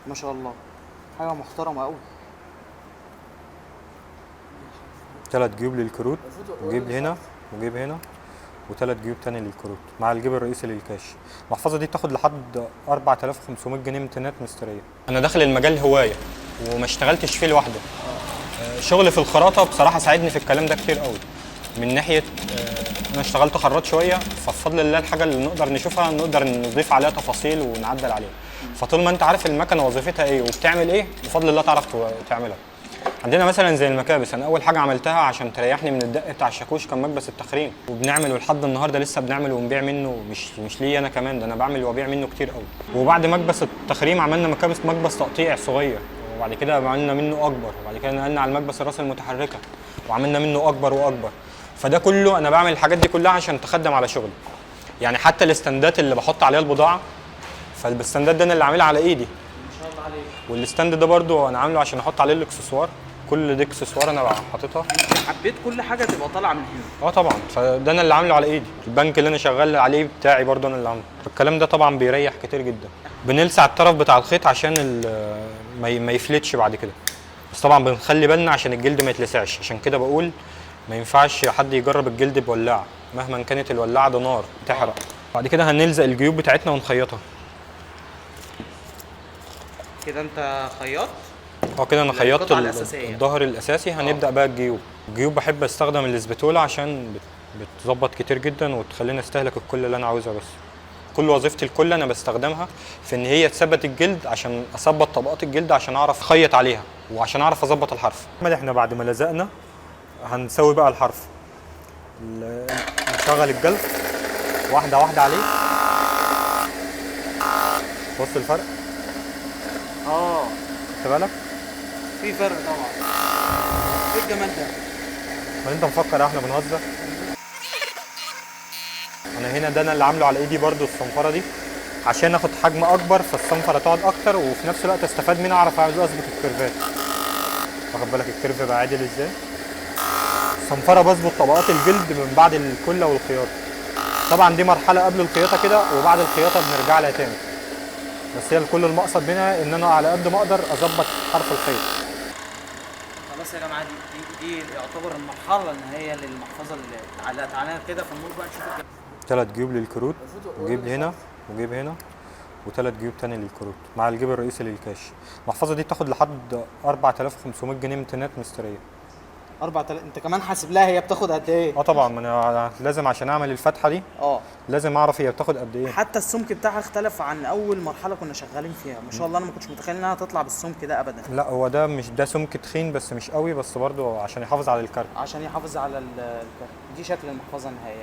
ما شاء الله، حاجه محترمه قوي. 3 جيوب للكروت، وجيب هنا وجيب هنا، و3 جيوب تاني للكروت مع الجيب الرئيسي للكاش. المحفظه دي بتاخد لحد 4500 جنيه امتيازات مستريه. انا داخل المجال هوايه وما اشتغلتش فيه لوحده. شغل في الخراطه بصراحه ساعدني في الكلام ده كتير قوي. من ناحيه انا اشتغلت خراط شويه، فبفضل الله الحاجه اللي نقدر نشوفها نقدر نضيف عليها تفاصيل ونعدل عليها. فطول ما انت عارف المكنه وظيفتها ايه وبتعمل ايه بفضل الله تعرف تعملها. عندنا مثلا زي المكابس، انا اول حاجه عملتها عشان تريحني من الدق بتاع الشاكوش كان مكبس التخريم، وبنعمل لحد النهارده لسه بنعمل ونبيع منه، مش ليا انا كمان، ده انا بعمل وابيع منه كتير قوي. وبعد مكبس التخريم عملنا مكبس تقطيع صغير، وبعد كده عملنا منه اكبر، وبعد كده نقلنا على المكبس الراس المتحركه وعملنا منه اكبر واكبر. فده كله انا بعمل الحاجات دي كلها عشان تخدم على شغلي. يعني حتى الاستندات اللي بحط عليها البضاعه، فالستاندات ده انا اللي عاملها على ايدي. ما شاء الله عليك. والستاند ده برده انا عامله عشان احط عليه الاكسسوار، كل دي اكسسوار انا حاططها. انت حبيت كل حاجه تبقى طالعه من هنا؟ طبعا، فده انا اللي عامله على ايدي. البنك اللي انا شغال عليه بتاعي برده انا اللي عامله. الكلام ده طبعا بيريح كتير جدا. بنلسع الطرف بتاع الخيط عشان ما يفلتش بعد كده، بس طبعا بنخلي بالنا عشان الجلد ما يتلسعش. عشان كده بقول ما ينفعش حد يجرب الجلد بولاعه مهما كانت الولاعه، ده نار تحرق. بعد كده هنلزق الجيوب بتاعتنا ونخيطها. كده انت خياط؟ كده انا خيطت الأساسية. الظهر الاساسي. هنبدا بقى الجيوب بحب استخدم الاسبتوله عشان بتظبط كتير جدا وتخليني استهلك الكل اللي انا عاوزها. بس كل وظيفتي الكل انا بستخدمها في ان هي تثبت الجلد عشان اثبت طبقات الجلد عشان اعرف اخيط عليها وعشان اعرف اظبط الحرف. احنا بعد ما لزقنا هنسوي بقى الحرف. نشغل الجلد واحده واحده عليه. بص الفرق. خدت بالك؟ في فرق طبعا. ايه الجمال ده؟ ما انت مفكر احنا بنهزر؟ انا هنا ده انا اللي عامله على ايدي برده الصنفره دي عشان اخد حجم اكبر، فالصنفره تقعد اكتر وفي نفس الوقت استفاد منها، اعرف اظبط الكيرفات. واخد بالك الكيرف بقى عادل ازاي؟ الصنفره بظبط طبقات الجلد من بعد الكله والخياطه. طبعا دي مرحله قبل الخياطه كده، وبعد الخياطه بنرجع لها تاني. بس هي كل المقصد منها ان انا على قد ما اقدر اظبط حرف الخيط. خلاص يا جماعه، دي يعتبر المرحله النهائيه للمحفظه اللي علقت عليها كده. فنقول بقى نشوف 3 جيوب للكروت، وجيب هنا وجيب هنا، و3 جيوب تاني للكروت مع الجيب الرئيسي للكاش. المحفظه دي بتاخد لحد 4500 جنيه امتيازات مستريه. 4000؟ انت كمان حاسب لها هي بتاخد قد ايه؟ طبعا، ما انا لازم عشان اعمل الفتحه دي لازم اعرف هي بتاخد قد ايه. حتى السمك بتاعها اختلف عن اول مرحله كنا شغالين فيها. ما شاء الله، انا ما كنتش متخيل انها تطلع بالسمك ده ابدا. لا، هو ده مش ده سمك تخين بس مش قوي، بس برضو عشان يحافظ على الكارت. عشان يحافظ على الكارت. دي شكل المحفظه النهائيه.